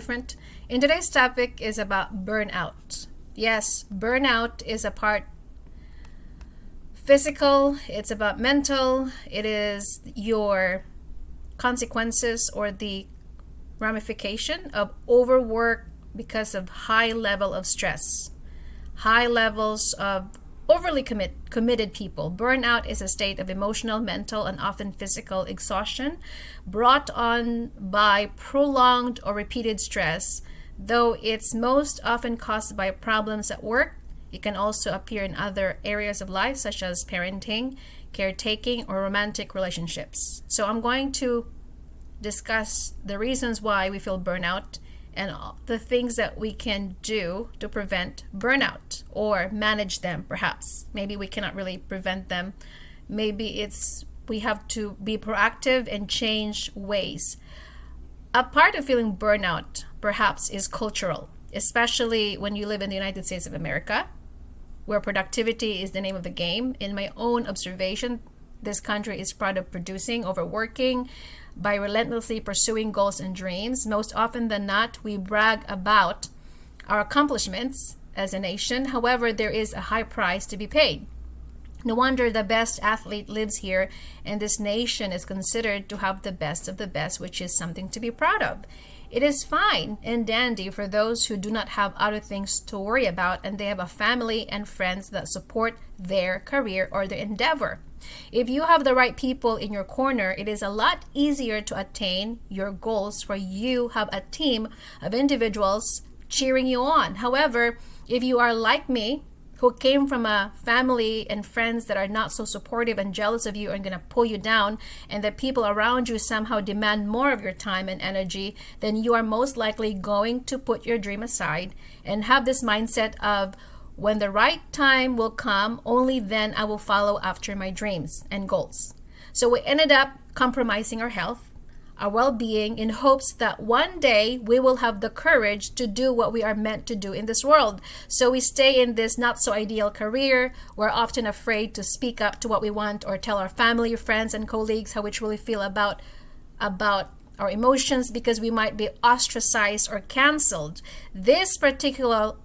different. In today's topic is about burnout. Yes, burnout is a part physical, it's about mental, it is your consequences or the ramification of overwork because of high level of stress, high levels of overly committed people. Burnout is a state of emotional, mental, and often physical exhaustion brought on by prolonged or repeated stress. Though it's most often caused by problems at work, it can also appear in other areas of life, such as parenting, caretaking, or romantic relationships. So I'm going to discuss the reasons why we feel burnout and the things that we can do to prevent burnout or manage them. Perhaps maybe we cannot really prevent them. Maybe we have to be proactive and change ways. A part of feeling burnout perhaps is cultural, especially when you live in the United States of America, where productivity is the name of the game. In my own observation, this country is proud of producing, overworking, by relentlessly pursuing goals and dreams. Most often than not, we brag about our accomplishments as a nation. However, there is a high price to be paid. No wonder the best athlete lives here, and this nation is considered to have the best of the best, which is something to be proud of. It is fine and dandy for those who do not have other things to worry about and they have a family and friends that support their career or their endeavor. If you have the right people in your corner, it is a lot easier to attain your goals, for you have a team of individuals cheering you on. However, if you are like me, who came from a family and friends that are not so supportive and jealous of you and going to pull you down, and the people around you somehow demand more of your time and energy, then you are most likely going to put your dream aside and have this mindset of, when the right time will come, only then I will follow after my dreams and goals. So we ended up compromising our health, our well-being, in hopes that one day we will have the courage to do what we are meant to do in this world. So we stay in this not so ideal career. We're often afraid to speak up to what we want or tell our family, friends, and colleagues how we truly feel about our emotions, because we might be ostracized or canceled. This particular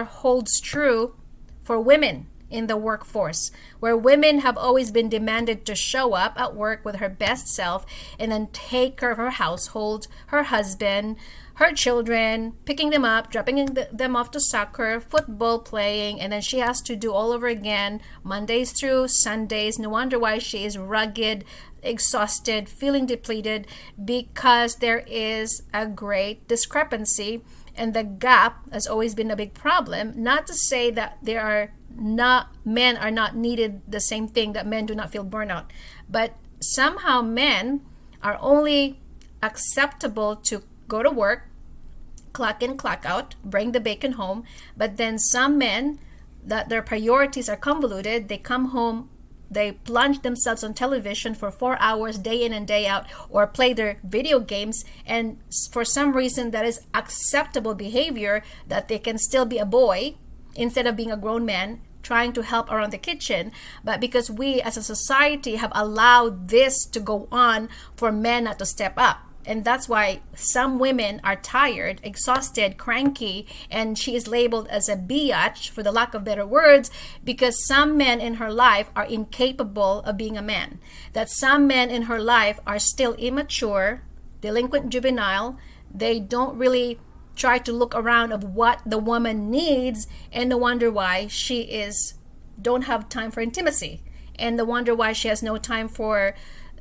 holds true for women in the workforce, where women have always been demanded to show up at work with her best self and then take care of her household, her husband, her children, picking them up, dropping them off to soccer, football playing, and then she has to do all over again Mondays through Sundays. No wonder why she is rugged, exhausted, feeling depleted, because there is a great discrepancy, and the gap has always been a big problem. Not to say that men are not needed the same thing, that men do not feel burnout, but somehow men are only acceptable to go to work, clock in, clock out, bring the bacon home. But then some men, that their priorities are convoluted, they come home, they plunge themselves on television for 4 hours day in and day out, or play their video games, and for some reason that is acceptable behavior, that they can still be a boy instead of being a grown man trying to help around the kitchen. But because we as a society have allowed this to go on for men not to step up, and that's why some women are tired, exhausted, cranky, and she is labeled as a biatch, for the lack of better words, because some men in her life are incapable of being a man. That some men in her life are still immature, delinquent, juvenile. They don't really try to look around of what the woman needs, and no wonder why she don't have time for intimacy, and no wonder why she has no time for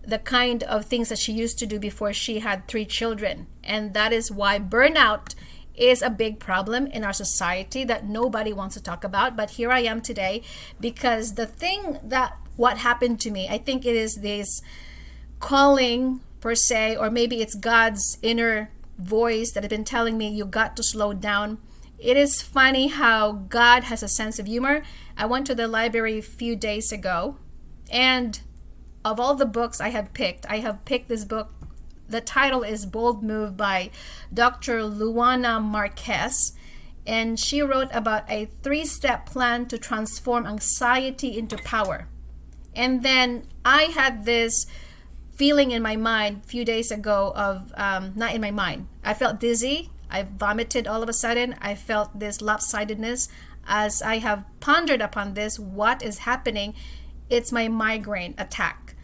the kind of things that she used to do before she had 3 children. And that is why burnout is a big problem in our society that nobody wants to talk about. But here I am today, because what happened to me, I think it is this calling per se, or maybe it's God's inner voice that had been telling me, you got to slow down. It is funny how God has a sense of humor. I went to the library a few days ago, and of all the books I have picked this book. The title is Bold Move by Dr. Luana Marquez, and she wrote about a 3-step plan to transform anxiety into power. And then I had this feeling in my mind a few days ago of, not in my mind, I felt dizzy. I vomited all of a sudden. I felt this lopsidedness. As I have pondered upon this, what is happening? It's my migraine attack.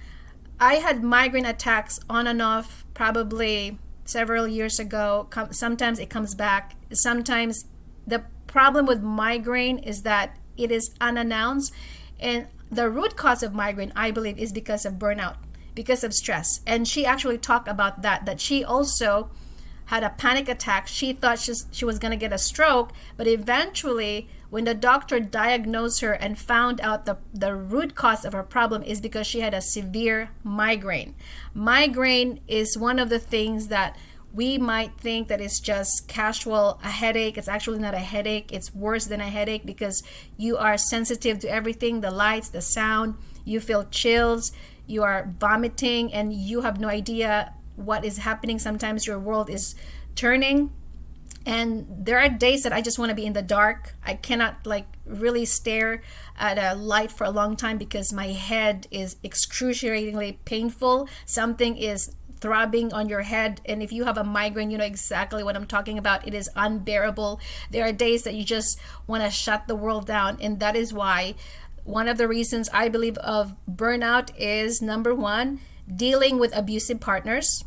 I had migraine attacks on and off probably several years ago. Sometimes it comes back. Sometimes the problem with migraine is that it is unannounced. And the root cause of migraine, I believe, is because of burnout, because of stress. And she actually talked about that she also had a panic attack. She thought she was going to get a stroke, but eventually when the doctor diagnosed her and found out the root cause of her problem is because she had a severe migraine. Migraine is one of the things that we might think that it's just casual, a headache. It's actually not a headache. It's worse than a headache because you are sensitive to everything, the lights, the sound. You feel chills, you are vomiting, and you have no idea what is happening. Sometimes your world is turning. And there are days that I just want to be in the dark. I cannot really stare at a light for a long time because my head is excruciatingly painful. Something is throbbing on your head, and if you have a migraine, you know exactly what I'm talking about. It is unbearable. There are days that you just want to shut the world down, and that is why one of the reasons I believe of burnout is, number one, dealing with abusive partners.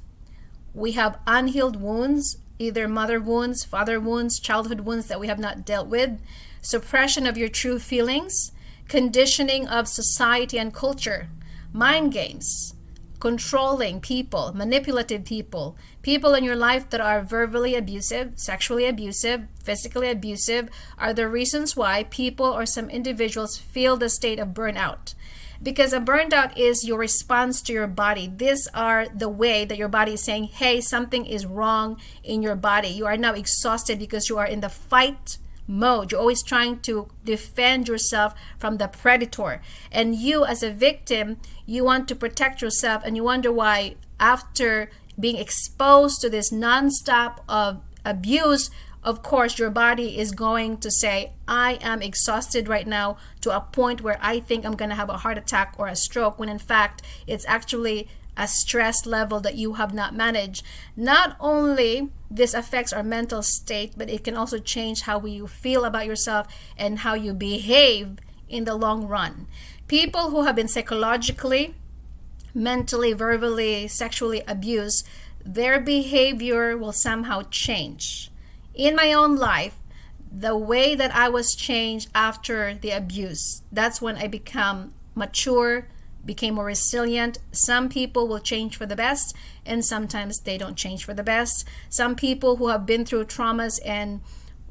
We have unhealed wounds, either mother wounds, father wounds, childhood wounds that we have not dealt with, suppression of your true feelings, conditioning of society and culture, mind games, controlling people, manipulative people, people in your life that are verbally abusive, sexually abusive, physically abusive, are the reasons why people or some individuals feel the state of burnout. Because a burnout is your response to your body. These are the way that your body is saying, hey, something is wrong in your body. You are now exhausted because you are in the fight mode. You're always trying to defend yourself from the predator. And you as a victim, you want to protect yourself, and you wonder why after being exposed to this nonstop of abuse, of course, your body is going to say, I am exhausted right now to a point where I think I'm going to have a heart attack or a stroke, when in fact, it's actually a stress level that you have not managed. Not only this affects our mental state, but it can also change how you feel about yourself and how you behave in the long run. People who have been psychologically, mentally, verbally, sexually abused, their behavior will somehow change. In my own life, the way that I was changed after the abuse, that's when I become mature, became more resilient. Some people will change for the best, and sometimes they don't change for the best. Some people who have been through traumas and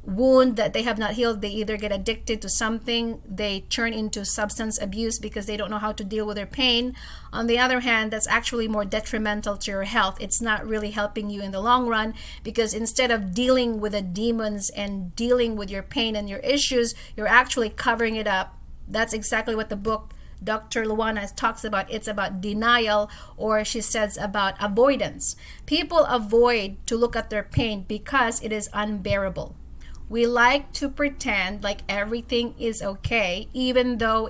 wound that they have not healed, they either get addicted to something, they turn into substance abuse because they don't know how to deal with their pain. On the other hand, that's actually more detrimental to your health. It's not really helping you in the long run, because instead of dealing with the demons and dealing with your pain and your issues, you're actually covering it up. That's exactly what the book Dr. Luana talks about. It's about denial, or she says about avoidance. People avoid to look at their pain because it is unbearable. We like to pretend like everything is okay, even though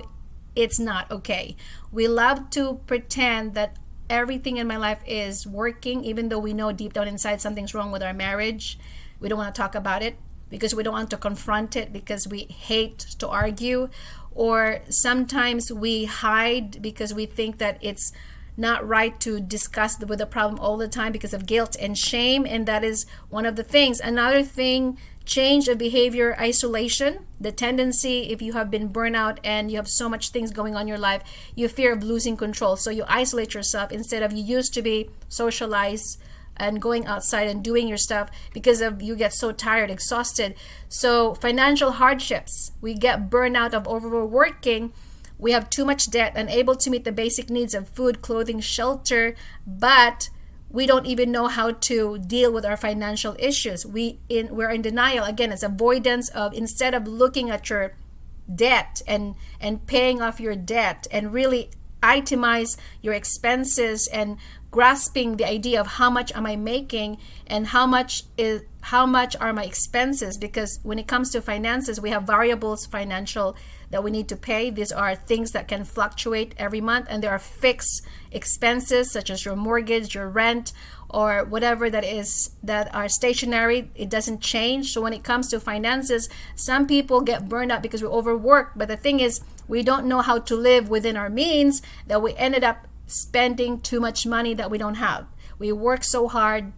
it's not okay. We love to pretend that everything in my life is working, even though we know deep down inside something's wrong with our marriage. We don't want to talk about it because we don't want to confront it, because we hate to argue. Or sometimes we hide because we think that it's not right to discuss with the problem all the time because of guilt and shame. And that is one of the things. Another thing, change of behavior, isolation. The tendency, if you have been burnout and you have so much things going on in your life, you fear of losing control. So you isolate yourself instead of, you used to be socialized and going outside and doing your stuff, because of you get so tired, exhausted. So financial hardships, we get burnout of overworking. We have too much debt, unable to meet the basic needs of food, clothing, shelter, but we don't even know how to deal with our financial issues. We're in denial. Again, it's avoidance of, instead of looking at your debt and paying off your debt and really itemize your expenses and grasping the idea of how much am I making and how much are my expenses, because when it comes to finances, we have variables financial that we need to pay. These are things that can fluctuate every month, and there are fixed expenses such as your mortgage, your rent, or whatever that is that are stationary. It doesn't change. So when it comes to finances, some people get burned out because we overwork, but the thing is we don't know how to live within our means, that we ended up spending too much money that we don't have. We work so hard,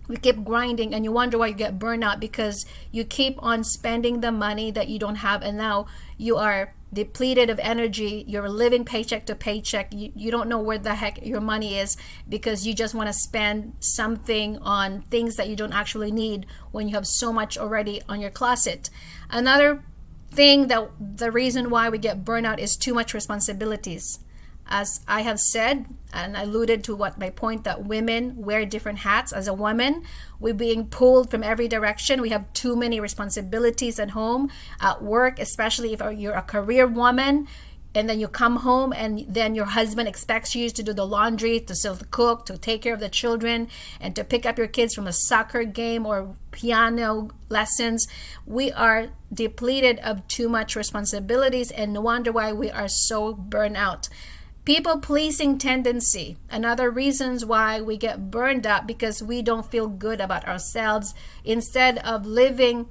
we keep grinding, and you wonder why you get burned out, because you keep on spending the money that you don't have, and now you are depleted of energy. You're living paycheck to paycheck. You don't know where the heck your money is, because you just want to spend something on things that you don't actually need when you have so much already on your closet. Another thing, that the reason why we get burnout is too much responsibilities. As I have said and alluded to what my point, that women wear different hats. As a woman, we're being pulled from every direction. We have too many responsibilities at home, at work, especially if you're a career woman, and then you come home and then your husband expects you to do the laundry, to still cook, to take care of the children, and to pick up your kids from a soccer game or piano lessons. We are depleted of too much responsibilities, and no wonder why we are so burnt out. People-pleasing tendency, another reasons why we get burned out, because we don't feel good about ourselves. Instead of living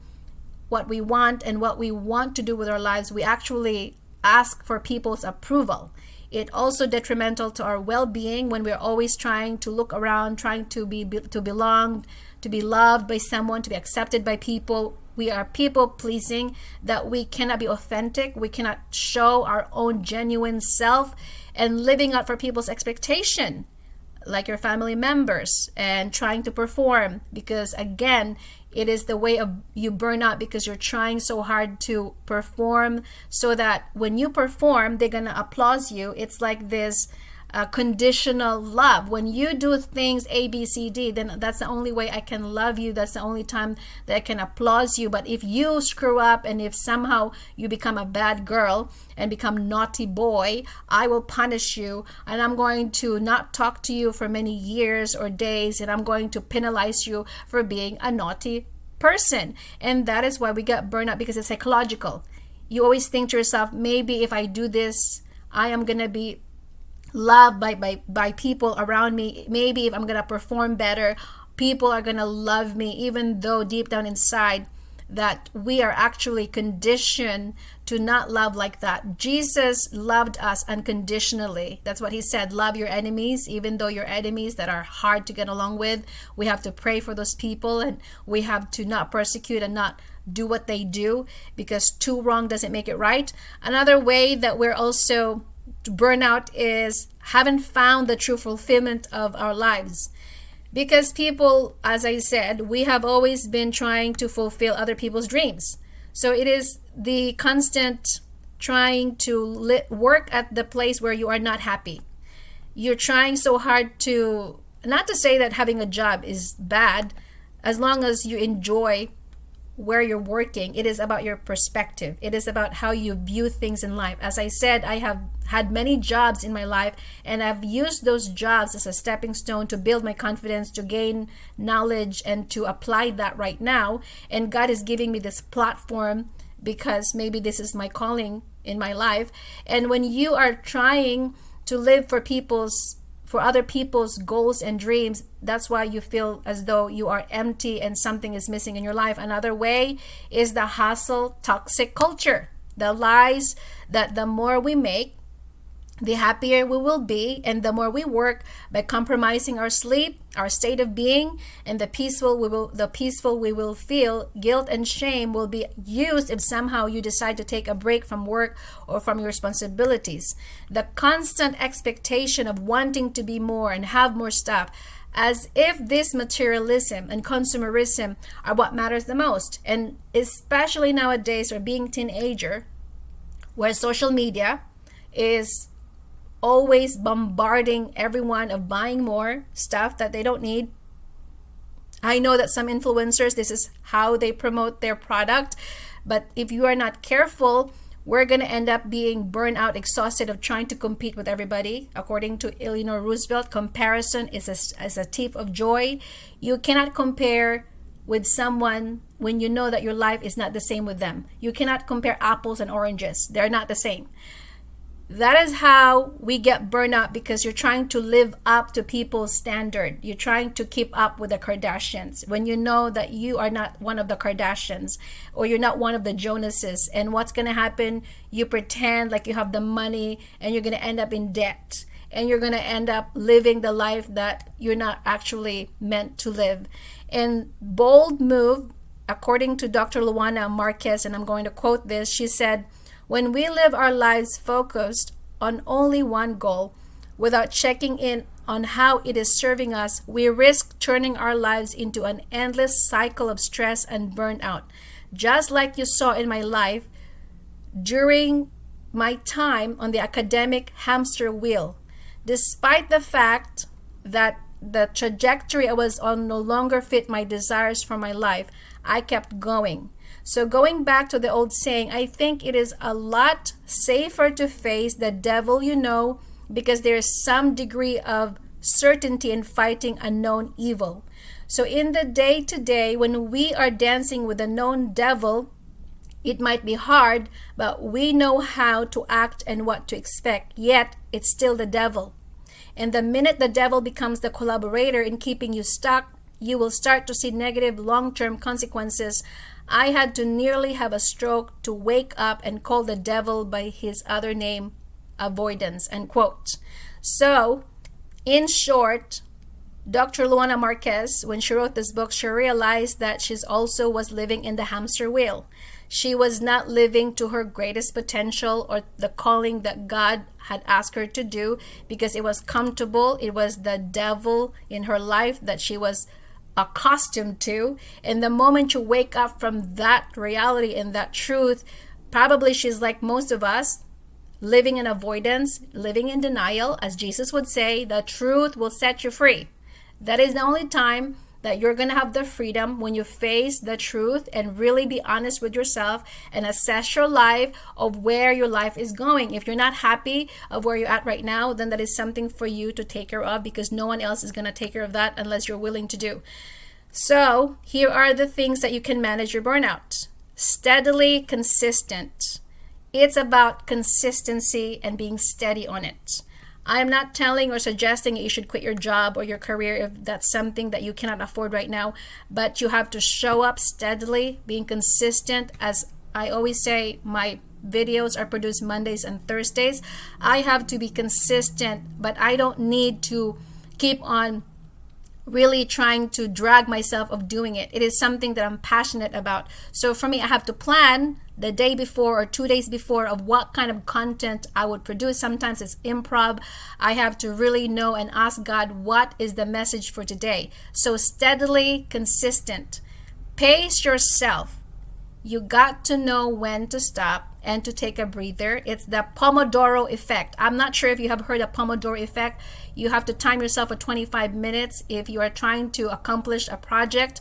what we want and what we want to do with our lives, we actually ask for people's approval. It also detrimental to our well-being when we're always trying to look around, trying to belong, to be loved by someone, to be accepted by people. We are people-pleasing, that we cannot be authentic. We cannot show our own genuine self, and living out for people's expectation, like your family members, and trying to perform, because again, it is the way of you burn out, because you're trying so hard to perform, so that when you perform, they're gonna applaud you. It's like this conditional love. When you do things A, B, C, D, then that's the only way I can love you. That's the only time that I can applaud you. But if you screw up, and if somehow you become a bad girl and become naughty boy, I will punish you, and I'm going to not talk to you for many years or days, and I'm going to penalize you for being a naughty person. And that is why we get burnout, because it's psychological. You always think to yourself, maybe if I do this, I am gonna be loved by people around me. Maybe if I'm gonna perform better, people are gonna love me, even though deep down inside that we are actually conditioned to not love like that. Jesus loved us unconditionally. That's what he said, love your enemies, even though your enemies that are hard to get along with. We have to pray for those people, and we have to not persecute and not do what they do, because too wrong doesn't make it right. Another way that we're also burnout is haven't found the true fulfillment of our lives. Because people, as I said, we have always been trying to fulfill other people's dreams. So it is the constant trying to work at the place where you are not happy. You're trying so hard to, not to say that having a job is bad, as long as you enjoy where you're working. It is about your perspective. It is about how you view things in life. As I said, I have had many jobs in my life, and I've used those jobs as a stepping stone to build my confidence, to gain knowledge, and to apply that right now. And God is giving me this platform, because maybe this is my calling in my life. And when you are trying to live for other people's goals and dreams, that's why you feel as though you are empty and something is missing in your life. Another way is the hustle toxic culture. The lies that the more we make, the happier we will be, and the more we work by compromising our sleep, our state of being, and the peaceful we will feel. Guilt and shame will be used if somehow you decide to take a break from work or from your responsibilities. The constant expectation of wanting to be more and have more stuff, as if this materialism and consumerism are what matters the most. And especially nowadays, or being teenager, where social media is always bombarding everyone of buying more stuff that they don't need. I know that some influencers, this is how they promote their product, but if you are not careful, we're going to end up being burned out, exhausted of trying to compete with everybody. According to Eleanor Roosevelt, comparison is a thief of joy. You cannot compare with someone when you know that your life is not the same with them. You cannot compare apples and oranges. They're not the same. That is how we get burnout, because you're trying to live up to people's standard. You're trying to keep up with the Kardashians when you know that you are not one of the Kardashians, or you're not one of the Jonases. And what's going to happen? You pretend like you have the money, and you're going to end up in debt, and you're going to end up living the life that you're not actually meant to live. And bold move, according to Dr. Luana Marquez, and I'm going to quote this, she said, "When we live our lives focused on only one goal without checking in on how it is serving us, we risk turning our lives into an endless cycle of stress and burnout. Just like you saw in my life during my time on the academic hamster wheel. Despite the fact that the trajectory I was on no longer fit my desires for my life, I kept going." So going back to the old saying, I think it is a lot safer to face the devil you know, because there is some degree of certainty in fighting a known evil. So in the day-to-day, when we are dancing with a known devil, it might be hard, but we know how to act and what to expect, yet it's still the devil. And the minute the devil becomes the collaborator in keeping you stuck, you will start to see negative long-term consequences. I had to nearly have a stroke to wake up and call the devil by his other name, avoidance, end quote. So, in short, Dr. Luana Marquez, when she wrote this book, she realized that she also was living in the hamster wheel. She was not living to her greatest potential or the calling that God had asked her to do, because it was comfortable. It was the devil in her life that she was accustomed to. And the moment you wake up from that reality and that truth, probably she's like most of us, living in avoidance, living in denial. As Jesus would say, the truth will set you free. That is the only time that you're going to have the freedom, when you face the truth and really be honest with yourself and assess your life of where your life is going. If you're not happy of where you're at right now, then that is something for you to take care of, because no one else is going to take care of that unless you're willing to do. So here are the things that you can manage your burnout. Steadily consistent. It's about consistency and being steady on it. I'm not telling or suggesting you should quit your job or your career if that's something that you cannot afford right now, but you have to show up steadily, being consistent. As I always say, my videos are produced Mondays and Thursdays. I have to be consistent, but I don't need to keep on really trying to drag myself of doing it. It is something that I'm passionate about. So for me, I have to plan the day before or 2 days before of what kind of content I would produce. Sometimes it's improv. I have to really know and ask God, what is the message for today? So steadily consistent. Pace yourself. You got to know when to stop and to take a breather. It's the Pomodoro effect. I'm not sure if you have heard of Pomodoro effect. You have to time yourself for 25 minutes if you are trying to accomplish a project.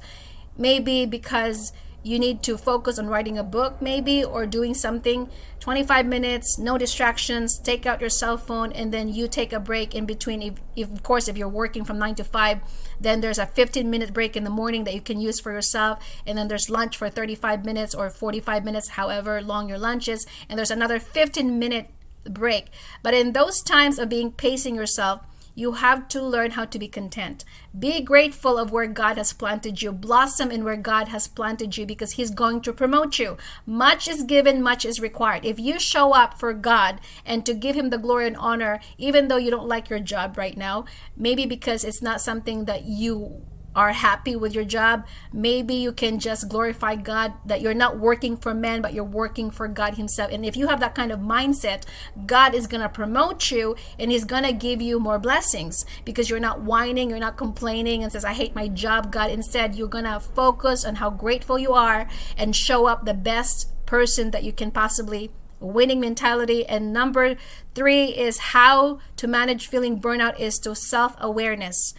Maybe because you need to focus on writing a book, maybe, or doing something. 25 minutes, no distractions, take out your cell phone, and then you take a break in between. If of course, if you're working from 9 to 5, then there's a 15-minute break in the morning that you can use for yourself, and then there's lunch for 35 minutes or 45 minutes, however long your lunch is, and there's another 15-minute break. But in those times of pacing yourself, you have to learn how to be content. Be grateful of where God has planted you. Blossom in where God has planted you, because He's going to promote you. Much is given, much is required. If you show up for God and to give Him the glory and honor, even though you don't like your job right now, maybe because it's not something that you are happy with your job, maybe you can just glorify God that you're not working for men, but you're working for God Himself. And if you have that kind of mindset, God is going to promote you and He's going to give you more blessings, because you're not whining, you're not complaining and says, I hate my job, God. Instead, you're going to focus on how grateful you are and show up the best person that you can possibly. Winning mentality. And number 3 is how to manage feeling burnout is to self-awareness.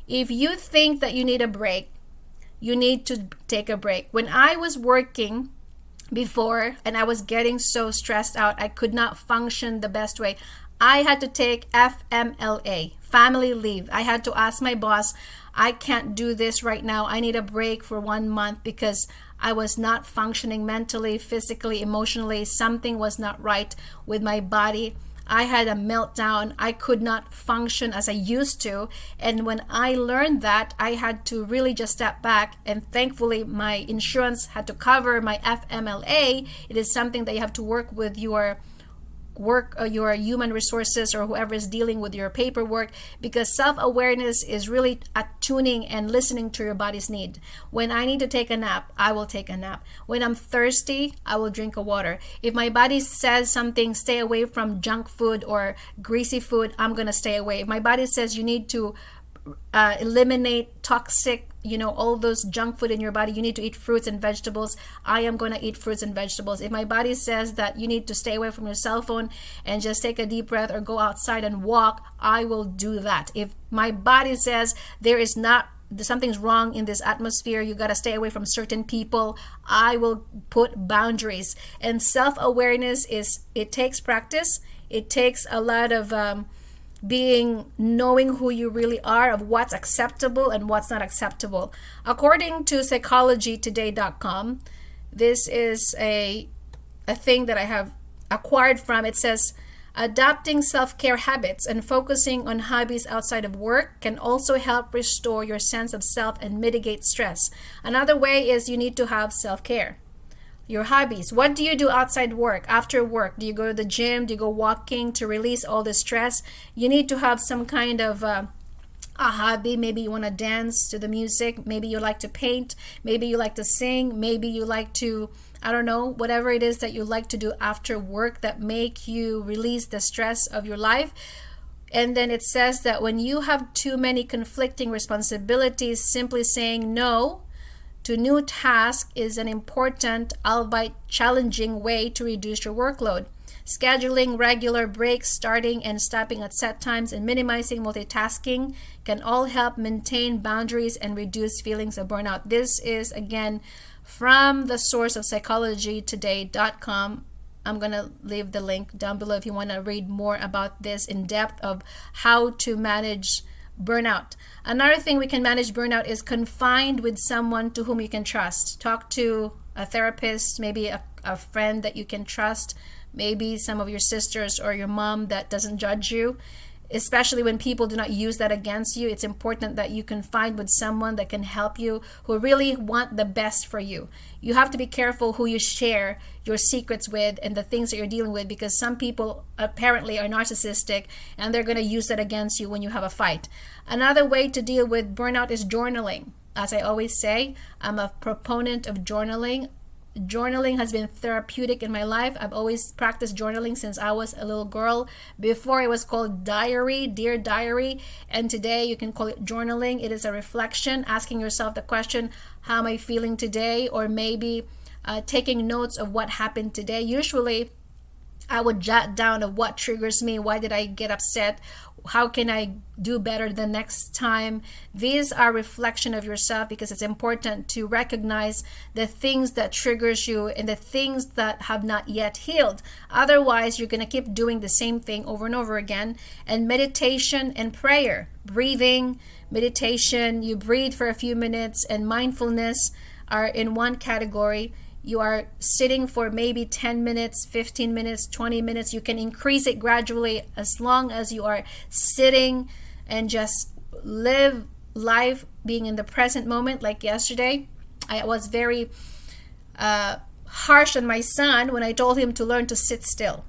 If you think that you need a break, you need to take a break. When I was working before, and I was getting so stressed out. I could not function the best way. I had to take FMLA, family leave. I had to ask my boss, I can't do this right now. I need a break for 1 month because I was not functioning mentally, physically, emotionally. Something was not right with my body. I had a meltdown. I could not function as I used to. And when I learned that, I had to really just step back. And thankfully, my insurance had to cover my FMLA. It is something that you have to work with your your human resources or whoever is dealing with your paperwork, because self-awareness is really attuning and listening to your body's need. When I need to take a nap, I will take a nap. When I'm thirsty, I will drink a water. If my body says something, stay away from junk food or greasy food, I'm going to stay away. If my body says you need to eliminate toxic, all those junk food in your body, you need to eat fruits and vegetables, I am going to eat fruits and vegetables. If my body says that you need to stay away from your cell phone and just take a deep breath or go outside and walk, I will do that. If my body says something's wrong in this atmosphere, you got to stay away from certain people, I will put boundaries. And self-awareness it takes practice. It takes a lot of knowing who you really are, of what's acceptable and what's not acceptable. According to psychologytoday.com, this is a thing that I have acquired from. It says, adopting self-care habits and focusing on hobbies outside of work can also help restore your sense of self and mitigate stress. Another way is you need to have self-care. Your hobbies. What do you do outside work, after work? Do you go to the gym? Do you go walking to release all the stress? You need to have some kind of a hobby. Maybe you want to dance to the music. Maybe you like to paint. Maybe you like to sing. Maybe you like to, I don't know, whatever it is that you like to do after work that make you release the stress of your life. And then it says that when you have too many conflicting responsibilities, simply saying no to new tasks is an important, albeit challenging, way to reduce your workload. Scheduling regular breaks, starting and stopping at set times, and minimizing multitasking can all help maintain boundaries and reduce feelings of burnout. This is, again, from the source of psychologytoday.com. I'm going to leave the link down below if you want to read more about this in depth of how to manage burnout. Another thing we can manage burnout is confined with someone to whom you can trust. Talk to a therapist, maybe a friend that you can trust, maybe some of your sisters or your mom that doesn't judge you. Especially when people do not use that against you, it's important that you confide with someone that can help you, who really want the best for you. You have to be careful who you share your secrets with and the things that you're dealing with, because some people apparently are narcissistic and they're going to use that against you when you have a fight. Another way to deal with burnout is journaling. As I always say, I'm a proponent of journaling. Journaling has been therapeutic in my life. I've always practiced journaling since I was a little girl. Before, it was called diary, Dear Diary, and today you can call it journaling. It is a reflection, asking yourself the question, how am I feeling today? Or maybe taking notes of what happened today. Usually I would jot down of what triggers me. Why did I get upset? How can I do better the next time? These are reflection of yourself, because it's important to recognize the things that triggers you and the things that have not yet healed. Otherwise, you're going to keep doing the same thing over and over again. And meditation and prayer, breathing, meditation, you breathe for a few minutes, and mindfulness are in one category. You are sitting for maybe 10 minutes, 15 minutes, 20 minutes. You can increase it gradually as long as you are sitting and just live life being in the present moment. Like yesterday, I was very harsh on my son when I told him to learn to sit still.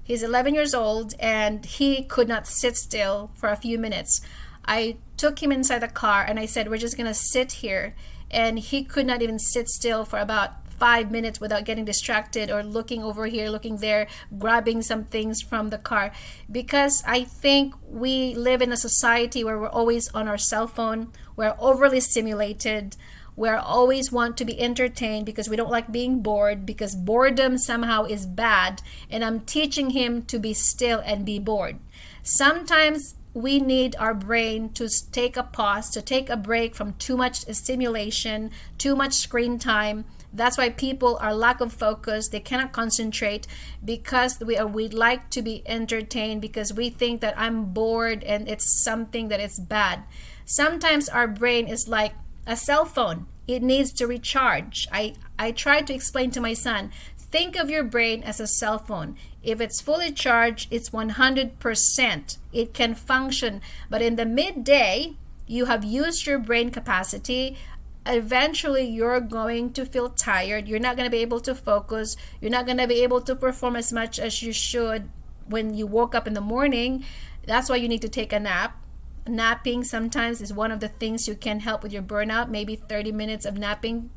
He's 11 years old and he could not sit still for a few minutes. I took him inside the car and I said, we're just going to sit here. And he could not even sit still for about 5 minutes without getting distracted or looking over here, looking there, grabbing some things from the car. Because I think we live in a society where we're always on our cell phone, we're overly stimulated, we always want to be entertained because we don't like being bored, because boredom somehow is bad. And I'm teaching him to be still and be bored. Sometimes we need our brain to take a pause, to take a break from too much stimulation, too much screen time. That's why people are lack of focus. They cannot concentrate because we like to be entertained, because we think that I'm bored and it's something that is bad. Sometimes our brain is like a cell phone. It needs to recharge. I try to explain to my son, think of your brain as a cell phone. If it's fully charged, it's 100%. It can function. But in the midday, you have used your brain capacity. Eventually, you're going to feel tired. You're not going to be able to focus. You're not going to be able to perform as much as you should when you woke up in the morning. That's why you need to take a nap. Napping sometimes is one of the things you can help with your burnout. Maybe 30 minutes of napping,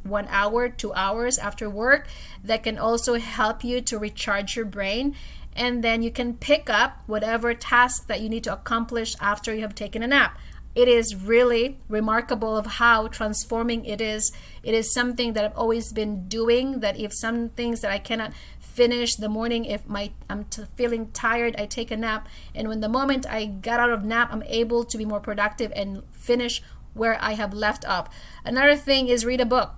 1 hour, 2 hours after work, that can also help you to recharge your brain. And then you can pick up whatever task that you need to accomplish after you have taken a nap. It is really remarkable of how transforming it is. It is something that I've always been doing, that if some things that I cannot finish the morning, if I'm feeling tired, I take a nap. And when the moment I get out of nap, I'm able to be more productive and finish where I have left off. Another thing is read a book.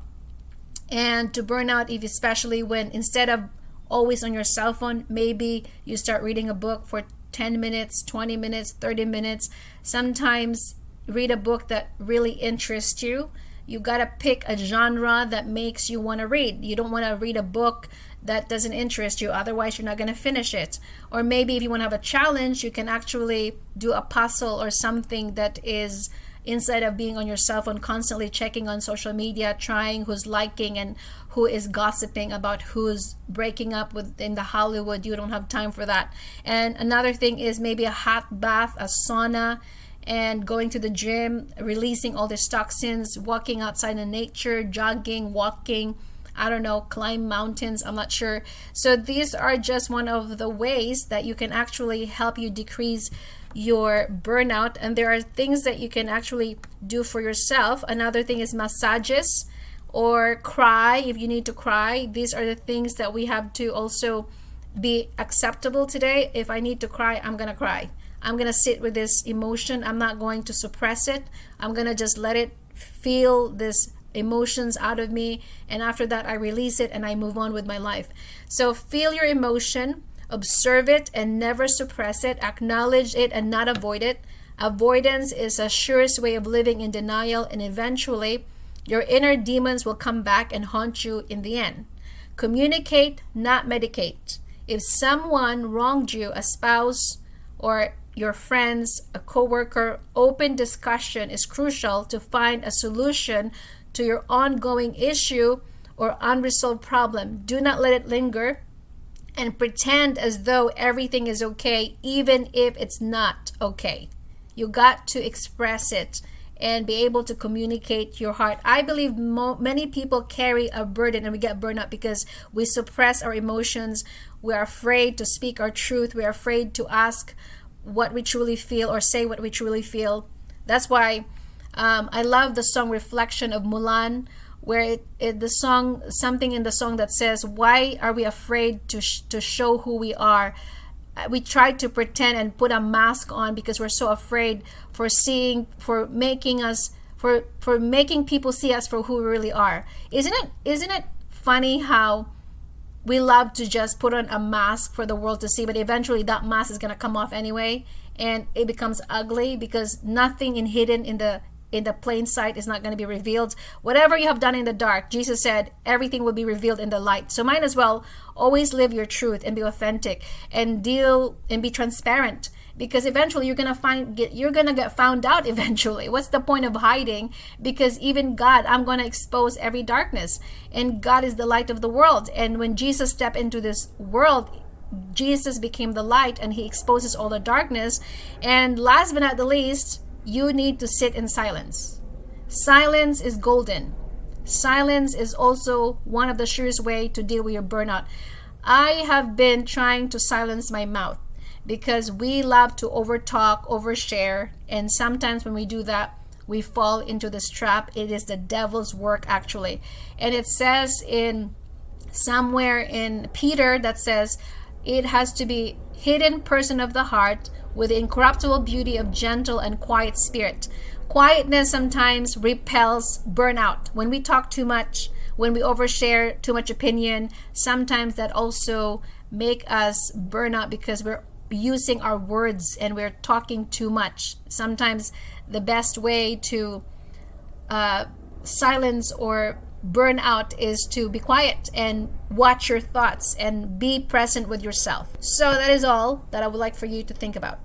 And to burn out, if especially when instead of always on your cell phone, maybe you start reading a book for 10 minutes, 20 minutes, 30 minutes. Sometimes read a book that really interests you. You got to pick a genre that makes you want to read. You don't want to read a book that doesn't interest you, otherwise you're not going to finish it. Or maybe if you want to have a challenge, you can actually do a puzzle or something that is, instead of being on your cell phone constantly checking on social media, trying who's liking and who is gossiping about who's breaking up in the Hollywood. You don't have time for that. And another thing is maybe a hot bath, a sauna, and going to the gym, releasing all these toxins, walking outside in nature, jogging, walking, I don't know, climb mountains, I'm not sure. So these are just one of the ways that you can actually help you decrease your burnout. And there are things that you can actually do for yourself. Another thing is massages or cry if you need to cry. These are the things that we have to also be acceptable today. If I need to cry, I'm going to cry. I'm going to sit with this emotion. I'm not going to suppress it. I'm going to just let it feel this emotions out of me. And after that, I release it and I move on with my life. So feel your emotion, observe it and never suppress it. Acknowledge it and not avoid it. Avoidance is a surest way of living in denial, and eventually your inner demons will come back and haunt you in the end. Communicate, not medicate. If someone wronged you, a spouse or your friends, a coworker, open discussion is crucial to find a solution to your ongoing issue or unresolved problem. Do not let it linger and pretend as though everything is okay, even if it's not okay. You got to express it and be able to communicate your heart. I believe many people carry a burden and we get burned out because we suppress our emotions. We are afraid to speak our truth. We are afraid to ask what we truly feel or say what we truly feel. That's why I love the song Reflection of Mulan, where the song, something in the song that says, why are we afraid to show who we are? We try to pretend and put a mask on because we're so afraid for making people see us for who we really are. Isn't it funny how we love to just put on a mask for the world to see, but eventually that mask is going to come off anyway, and it becomes ugly because nothing hidden in the plain sight is not going to be revealed. Whatever you have done in the dark, Jesus said, everything will be revealed in the light. So might as well always live your truth and be authentic and deal and be transparent, because eventually you're gonna get found out eventually. What's the point of hiding? Because even God, I'm going to expose every darkness, and God is the light of the world. And when Jesus stepped into this world, Jesus became the light and he exposes all the darkness. And last but not the least, you need to sit in silence. Silence is golden. Silence is also one of the surest way to deal with your burnout. I have been trying to silence my mouth because we love to overtalk, overshare, and sometimes when we do that, we fall into this trap. It is the devil's work actually. And it says in somewhere in Peter that says, It has to be hidden person of the heart with the incorruptible beauty of gentle and quiet spirit. Quietness sometimes repels burnout. When we talk too much, when we overshare too much opinion, sometimes that also make us burn out because we're using our words and we're talking too much. Sometimes the best way to silence or burn out is to be quiet and watch your thoughts and be present with yourself. So that is all that I would like for you to think about.